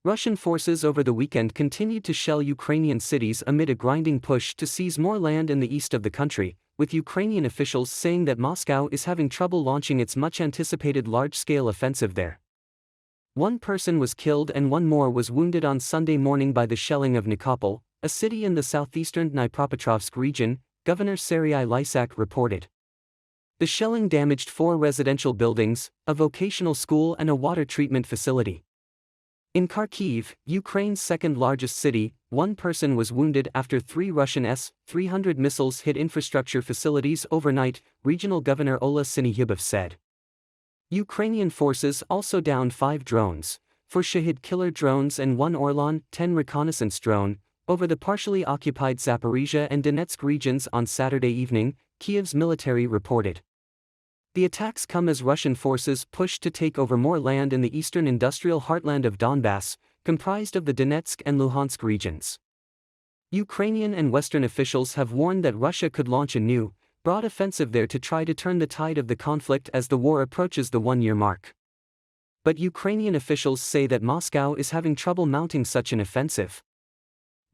Russian forces over the weekend continued to shell Ukrainian cities amid a grinding push to seize more land in the east of the country, with Ukrainian officials saying that Moscow is having trouble launching its much-anticipated large-scale offensive there. One person was killed and one more was wounded on Sunday morning by the shelling of Nikopol, a city in the southeastern Dnipropetrovsk region, Governor Serhiy Lysak reported. The shelling damaged 4 residential buildings, a vocational school and a water treatment facility. In Kharkiv, Ukraine's second-largest city, one person was wounded after 3 Russian S-300 missiles hit infrastructure facilities overnight, Regional Governor Ola Syniehubov said. Ukrainian forces also downed 5 drones, 4 Shahid killer drones and 1 Orlan-10 reconnaissance drone, over the partially occupied Zaporizhia and Donetsk regions on Saturday evening, Kyiv's military reported. The attacks come as Russian forces push to take over more land in the eastern industrial heartland of Donbass, comprised of the Donetsk and Luhansk regions. Ukrainian and Western officials have warned that Russia could launch a new, broad offensive there to try to turn the tide of the conflict as the war approaches the 1-year mark. But Ukrainian officials say that Moscow is having trouble mounting such an offensive.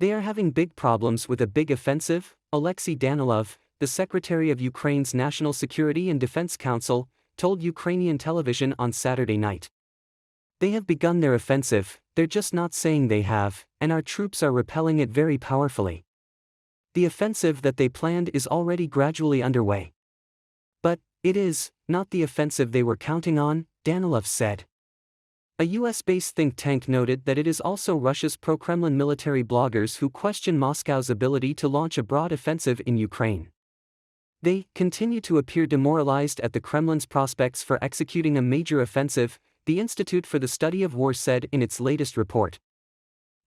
They are having big problems with a big offensive, Alexei Danilov, the Secretary of Ukraine's National Security and Defense Council, told Ukrainian television on Saturday night. They have begun their offensive, they're just not saying they have, and our troops are repelling it very powerfully. The offensive that they planned is already gradually underway. But it is not the offensive they were counting on, Danilov said. A US-based think tank noted that it is also Russia's pro-Kremlin military bloggers who question Moscow's ability to launch a broad offensive in Ukraine. They continue to appear demoralized at the Kremlin's prospects for executing a major offensive, the Institute for the Study of War said in its latest report.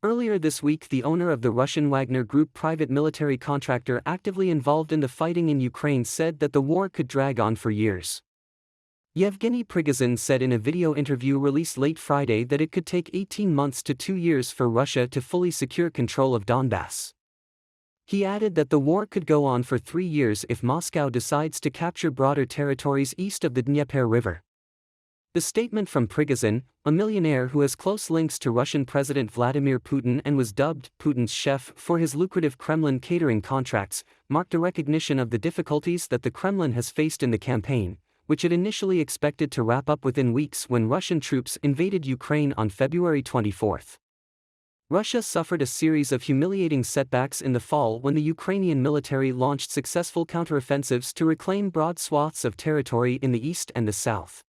Earlier this week, the owner of the Russian Wagner Group private military contractor actively involved in the fighting in Ukraine said that the war could drag on for years. Yevgeny Prigozhin said in a video interview released late Friday that it could take 18 months to 2 years for Russia to fully secure control of Donbass. He added that the war could go on for 3 years if Moscow decides to capture broader territories east of the Dnieper River. The statement from Prigozhin, a millionaire who has close links to Russian President Vladimir Putin and was dubbed Putin's chef for his lucrative Kremlin catering contracts, marked a recognition of the difficulties that the Kremlin has faced in the campaign, which it initially expected to wrap up within weeks when Russian troops invaded Ukraine on February 24. Russia suffered a series of humiliating setbacks in the fall when the Ukrainian military launched successful counteroffensives to reclaim broad swaths of territory in the east and the south.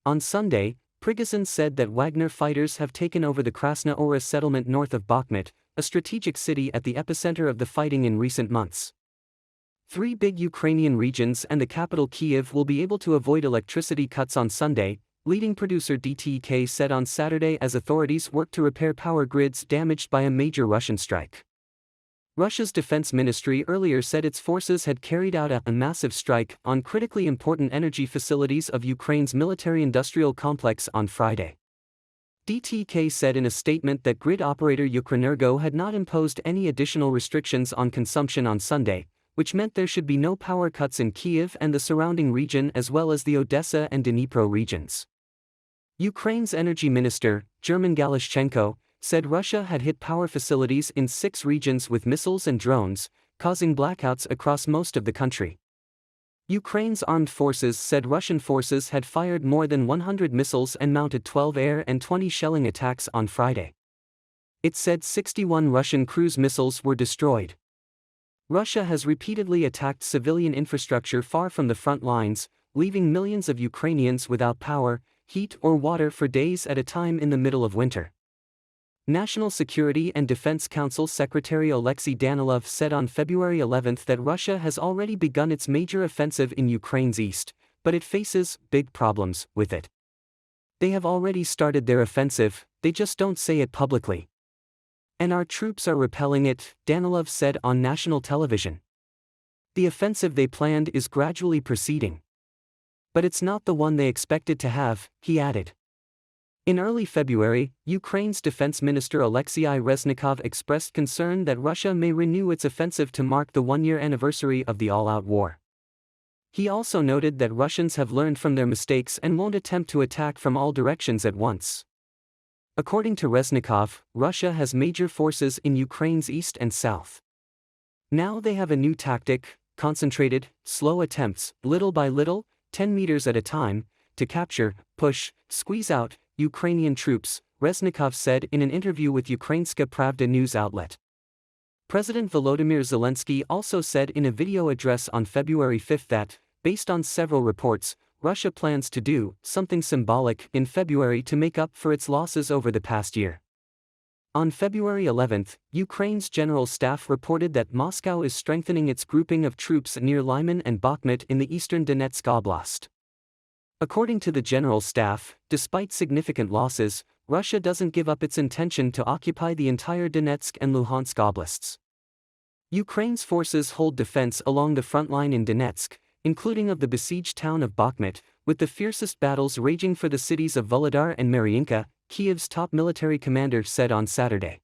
On Sunday, Prigozhin said that Wagner fighters have taken over the Krasna Ora settlement north of Bakhmut, a strategic city at the epicenter of the fighting in recent months. 3 big Ukrainian regions and the capital Kyiv will be able to avoid electricity cuts on Sunday, leading producer DTK said on Saturday as authorities work to repair power grids damaged by a major Russian strike. Russia's defense ministry earlier said its forces had carried out a massive strike on critically important energy facilities of Ukraine's military-industrial complex on Friday. DTK said in a statement that grid operator Ukrenergo had not imposed any additional restrictions on consumption on Sunday, which meant there should be no power cuts in Kyiv and the surrounding region as well as the Odessa and Dnipro regions. Ukraine's energy minister, German Galashchenko, said Russia had hit power facilities in 6 regions with missiles and drones, causing blackouts across most of the country. Ukraine's armed forces said Russian forces had fired more than 100 missiles and mounted 12 air and 20 shelling attacks on Friday. It said 61 Russian cruise missiles were destroyed. Russia has repeatedly attacked civilian infrastructure far from the front lines, leaving millions of Ukrainians without power, heat or water for days at a time in the middle of winter. National Security and Defense Council Secretary Alexei Danilov said on February 11 that Russia has already begun its major offensive in Ukraine's east, but it faces big problems with it. They have already started their offensive, they just don't say it publicly. And our troops are repelling it, Danilov said on national television. The offensive they planned is gradually proceeding. But it's not the one they expected to have, he added. In early February, Ukraine's defense minister Alexei Reznikov expressed concern that Russia may renew its offensive to mark the 1-year anniversary of the all-out war. He also noted that Russians have learned from their mistakes and won't attempt to attack from all directions at once. According to Reznikov, Russia has major forces in Ukraine's east and south. Now they have a new tactic: concentrated, slow attempts, little by little, 10 meters at a time, to capture, push, squeeze out Ukrainian troops, Reznikov said in an interview with Ukrainska Pravda news outlet. President Volodymyr Zelensky also said in a video address on February 5 that, based on several reports, Russia plans to do something symbolic in February to make up for its losses over the past year. On February 11, Ukraine's General Staff reported that Moscow is strengthening its grouping of troops near Lyman and Bakhmut in the eastern Donetsk Oblast. According to the General Staff, despite significant losses, Russia doesn't give up its intention to occupy the entire Donetsk and Luhansk oblasts. Ukraine's forces hold defense along the front line in Donetsk, including of the besieged town of Bakhmut, with the fiercest battles raging for the cities of Volodar and Mariinka, Kyiv's top military commander said on Saturday.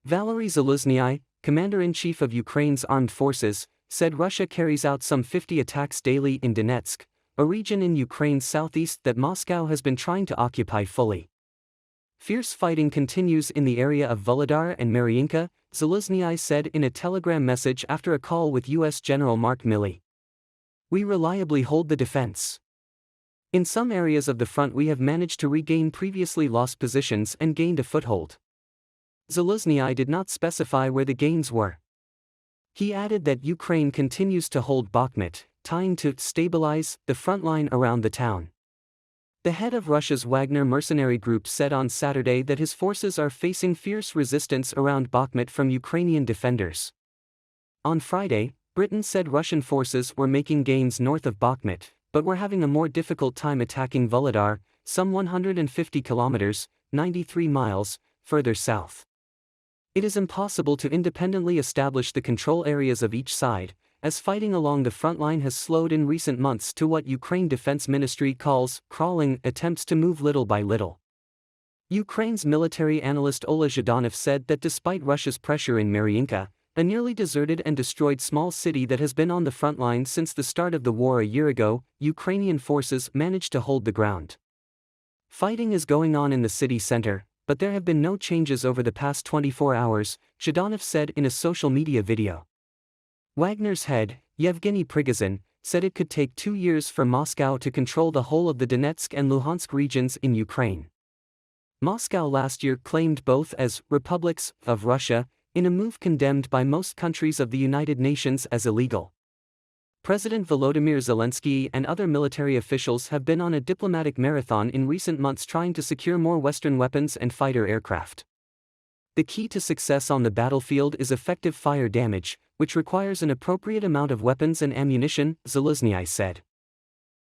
Valery Zaluzhnyi, commander-in-chief of Ukraine's armed forces, said Russia carries out some 50 attacks daily in Donetsk, a region in Ukraine's southeast that Moscow has been trying to occupy fully. Fierce fighting continues in the area of Volodar and Mariinka, Zaluzhnyi said in a telegram message after a call with U.S. General Mark Milley. We reliably hold the defense. In some areas of the front we have managed to regain previously lost positions and gained a foothold. Zaluzhnyi did not specify where the gains were. He added that Ukraine continues to hold Bakhmut, trying to stabilize the front line around the town. The head of Russia's Wagner mercenary group said on Saturday that his forces are facing fierce resistance around Bakhmut from Ukrainian defenders. On Friday, Britain said Russian forces were making gains north of Bakhmut, but were having a more difficult time attacking Volodar, some 150 kilometers, 93 miles, further south. It is impossible to independently establish the control areas of each side, as fighting along the front line has slowed in recent months to what Ukraine Defense Ministry calls crawling attempts to move little by little. Ukraine's military analyst Ola Zhdanov said that despite Russia's pressure in Mariinka, a nearly deserted and destroyed small city that has been on the front line since the start of the war a year ago, Ukrainian forces managed to hold the ground. Fighting is going on in the city center, but there have been no changes over the past 24 hours, Zhdanov said in a social media video. Wagner's head, Yevgeny Prigozhin, said it could take 2 years for Moscow to control the whole of the Donetsk and Luhansk regions in Ukraine. Moscow last year claimed both as republics of Russia, in a move condemned by most countries of the United Nations as illegal. President Volodymyr Zelensky and other military officials have been on a diplomatic marathon in recent months trying to secure more Western weapons and fighter aircraft. The key to success on the battlefield is effective fire damage, which requires an appropriate amount of weapons and ammunition, Zaluzhnyi said.